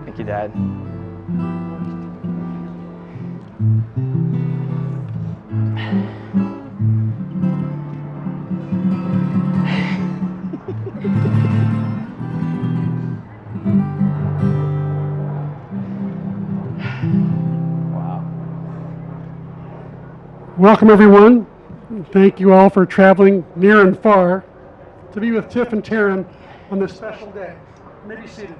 Thank you, Dad. Welcome, everyone. Thank you all for traveling near and far to be with Tiff and Taryn on this special day. You may be seated.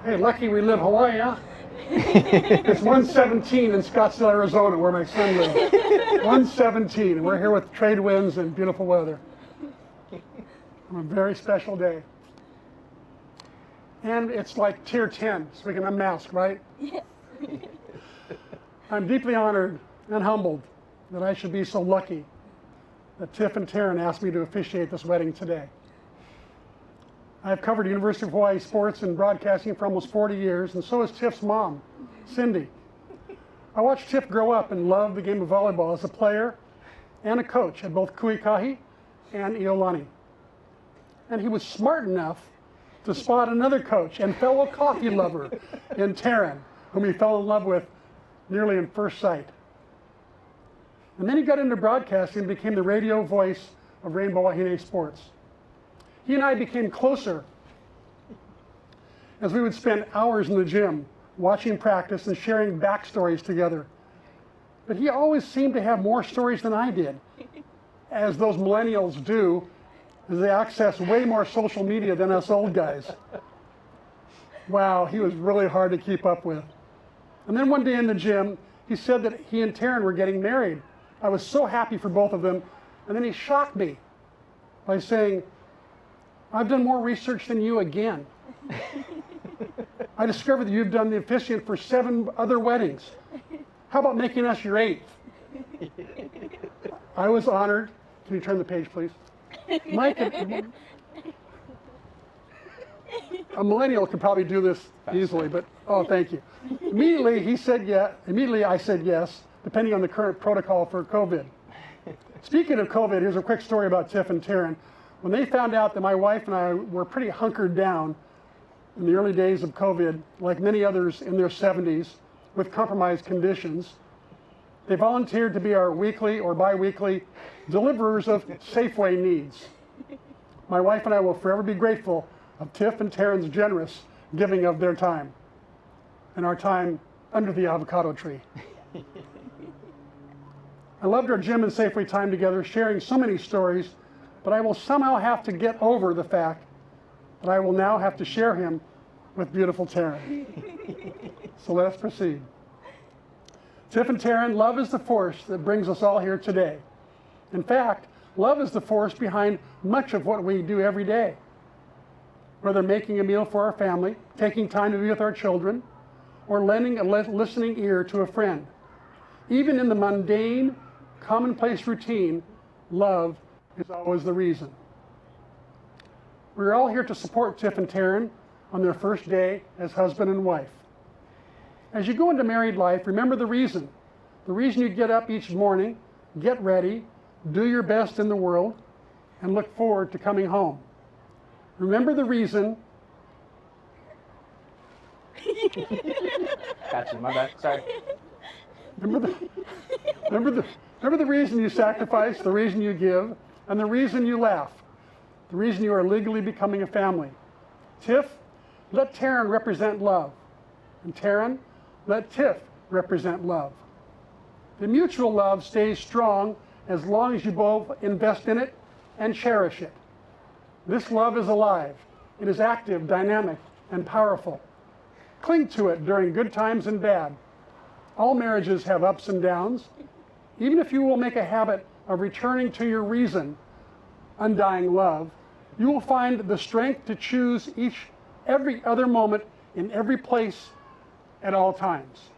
Hey, lucky we live Hawaii, huh? It's 117 in Scottsdale, Arizona, where my son lives. 117, and we're here with trade winds and beautiful weather. On a very special day. And it's like tier 10, so we can unmask, right? Yes. I'm deeply honored and humbled that I should be so lucky that Tiff and Taryn asked me to officiate this wedding today. I've covered University of Hawaii sports and broadcasting for almost 40 years, and so has Tiff's mom, Cindy. I watched Tiff grow up and love the game of volleyball as a player and a coach at both Kuikahi and Iolani. And he was smart enough to spot another coach and fellow coffee lover in Taryn, whom he fell in love with nearly in first sight. And then he got into broadcasting and became the radio voice of Rainbow Wahine Sports. He and I became closer as we would spend hours in the gym watching practice and sharing backstories together. But he always seemed to have more stories than I did, as those millennials do, as they access way more social media than us old guys. Wow, he was really hard to keep up with. And then one day in the gym, he said that he and Taryn were getting married. I was so happy for both of them. And then he shocked me by saying, I've done more research than you again. I discovered that you've done the officiant for 7 other weddings. How about making us your 8th? I was honored. Can you turn the page, please? Mike, a millennial could probably do this easily, but oh, thank you. Immediately he said yeah. Immediately I said yes, depending on the current protocol for COVID. Speaking of COVID, here's a quick story about Tiff and Taryn. When they found out that my wife and I were pretty hunkered down in the early days of COVID, like many others in their 70s with compromised conditions, they volunteered to be our weekly or bi-weekly deliverers of Safeway needs. My wife and I will forever be grateful of Tiff and Taryn's generous giving of their time and our time under the avocado tree. I loved our gym and Safeway time together, sharing so many stories, but I will somehow have to get over the fact that I will now have to share him with beautiful Taryn. So let us proceed. Tiff and Taryn, love is the force that brings us all here today. In fact, love is the force behind much of what we do every day. Whether making a meal for our family, taking time to be with our children, or lending a listening ear to a friend. Even in the mundane, commonplace routine, love is always the reason. We're all here to support Tiff and Taryn on their first day as husband and wife. As you go into married life, remember the reason. The reason you get up each morning, get ready, do your best in the world, and look forward to coming home. Remember the reason. Gotcha, my bad, sorry. Remember the reason you sacrifice, the reason you give, and the reason you laugh, the reason you are legally becoming a family. Tiff, let Taryn represent love. And Taryn, let Tiff represent love. The mutual love stays strong as long as you both invest in it and cherish it. This love is alive. It is active, dynamic, and powerful. Cling to it during good times and bad. All marriages have ups and downs. Even if you will make a habit of returning to your reason, undying love, you will find the strength to choose every other moment in every place at all times.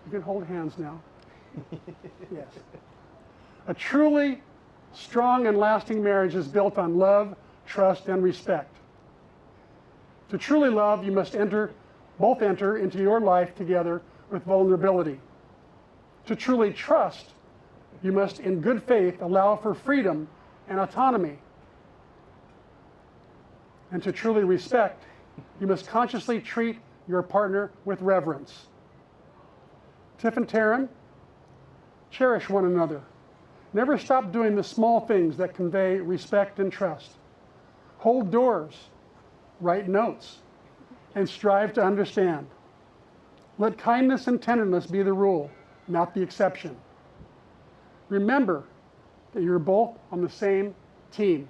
You can hold hands now. Yes. A truly strong and lasting marriage is built on love, trust, and respect. To truly love, you must both enter into your life together with vulnerability. To truly trust, you must in good faith allow for freedom and autonomy. And to truly respect, you must consciously treat your partner with reverence. Tiff and Taryn, cherish one another. Never stop doing the small things that convey respect and trust. Hold doors, write notes, and strive to understand. Let kindness and tenderness be the rule, not the exception. Remember that you're both on the same team.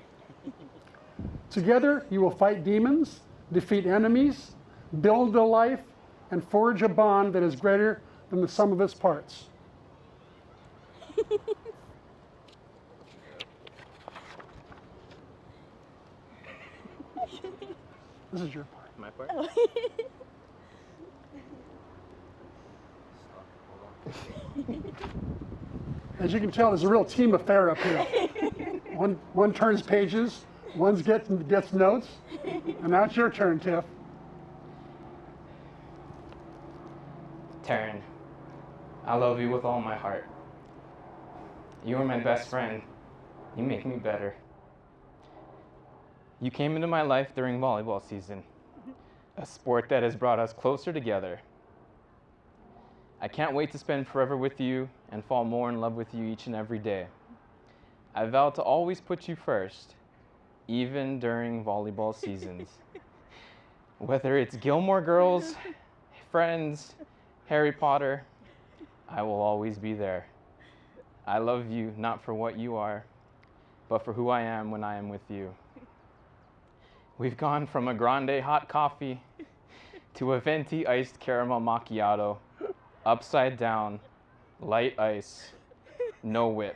Together, you will fight demons, defeat enemies, build a life, and forge a bond that is greater than the sum of its parts. This is your part. My part? As you can tell, there's a real team affair up here. One turns pages, one gets notes, and now it's your turn, Tiff. Taryn, I love you with all my heart. You are my best friend. You make me better. You came into my life during volleyball season, a sport that has brought us closer together. I can't wait to spend forever with you and fall more in love with you each and every day. I vow to always put you first, even during volleyball seasons. Whether it's Gilmore Girls, Friends, Harry Potter, I will always be there. I love you not for what you are, but for who I am when I am with you. We've gone from a grande hot coffee to a venti iced caramel macchiato, upside down, light ice, no whip,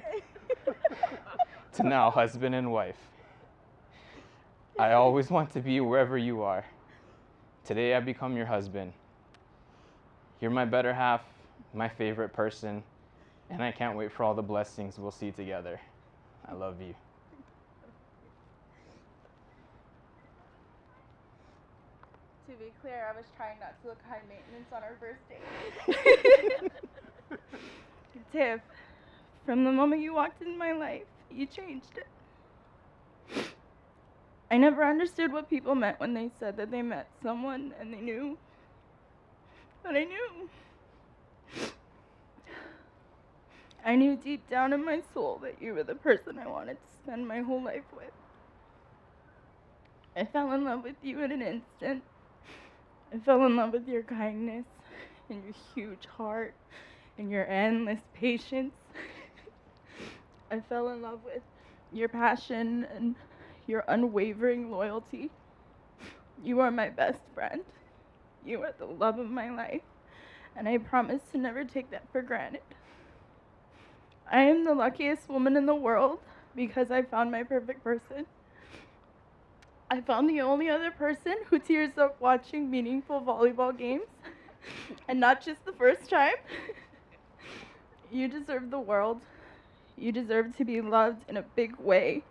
to now husband and wife. I always want to be wherever you are. Today I become your husband. You're my better half, my favorite person, And I can't wait for all the blessings we'll see together. I love you. To be clear, I was trying not to look high maintenance on our first date. Tiff, from the moment you walked into my life, you changed it. I never understood what people meant when they said that they met someone and they knew. But I knew. I knew deep down in my soul that you were the person I wanted to spend my whole life with. I fell in love with you in an instant. I fell in love with your kindness and your huge heart and your endless patience. I fell in love with your passion and your unwavering loyalty. You are my best friend. You are the love of my life, and I promise to never take that for granted. I am the luckiest woman in the world because I found my perfect person. I found the only other person who tears up watching meaningful volleyball games, and not just the first time. You deserve the world. You deserve to be loved in a big way,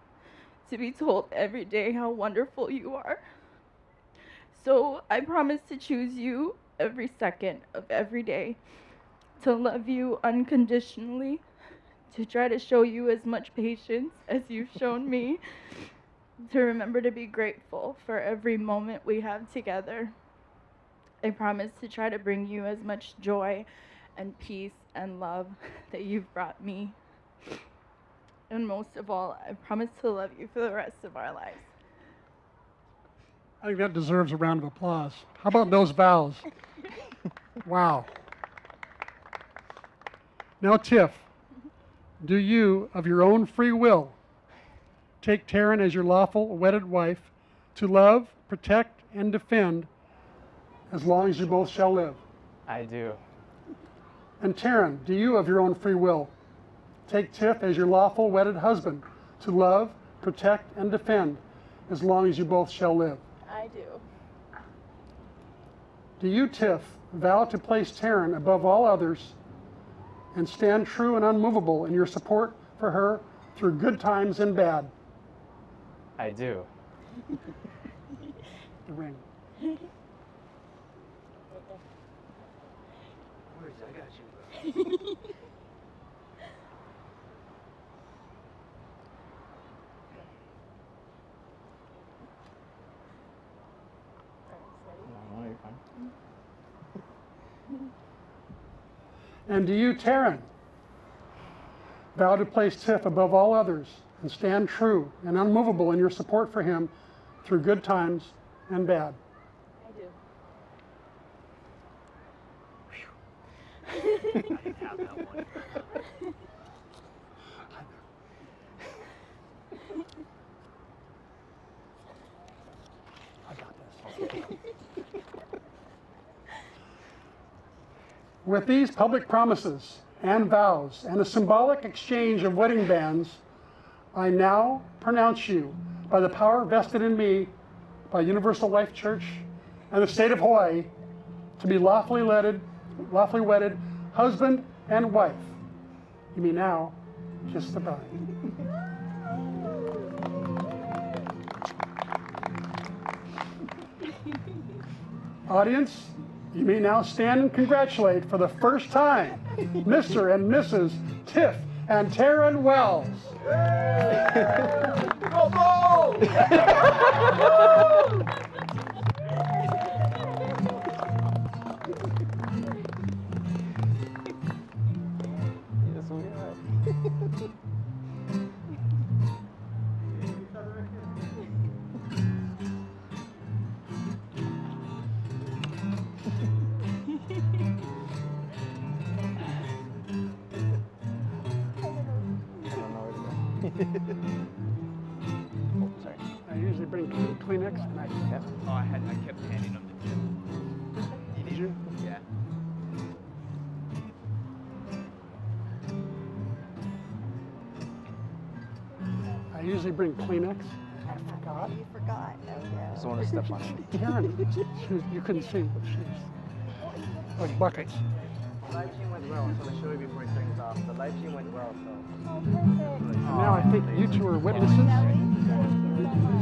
to be told every day how wonderful you are. So I promise to choose you every second of every day, to love you unconditionally, to try to show you as much patience as you've shown me, to remember to be grateful for every moment we have together. I promise to try to bring you as much joy and peace and love that you've brought me. And most of all, I promise to love you for the rest of our lives. I think that deserves a round of applause. How about those vows? Wow. Now, Tiff, do you, of your own free will, take Taryn as your lawful wedded wife to love, protect, and defend as long as you both shall live? I do. And Taryn, do you, of your own free will, take Tiff as your lawful wedded husband to love, protect, and defend as long as you both shall live? I do. Do you, Tiff, vow to place Taryn above all others and stand true and unmovable in your support for her through good times and bad? I do. The ring. I got you, bro. No, you're fine. And do you, Taryn, vow to place Tiff above all others and stand true and unmovable in your support for him through good times and bad? I do. I didn't have that one. I got this. With these public promises and vows and a symbolic exchange of wedding bands, I now pronounce you, by the power vested in me by Universal Life Church and the state of Hawaii, to be lawfully wedded husband and wife. You may now kiss the bride. Audience, you may now stand and congratulate for the first time Mr. and Mrs. Tiff and Taryn Wells. Go Bulls! Yes, we are. Oh, sorry. I usually bring Kleenex and I Yep. Oh, I kept handing them to Tiff. Did you? Yeah. I usually bring Kleenex. I forgot. You forgot. Oh, yeah. Just want to step on it. Taryn, you couldn't see, but she's like buckets. The live stream went well, so I'll show you before it turns off. The live stream went well, so. Oh, perfect. And now I think you two are witnesses. Thank you so much.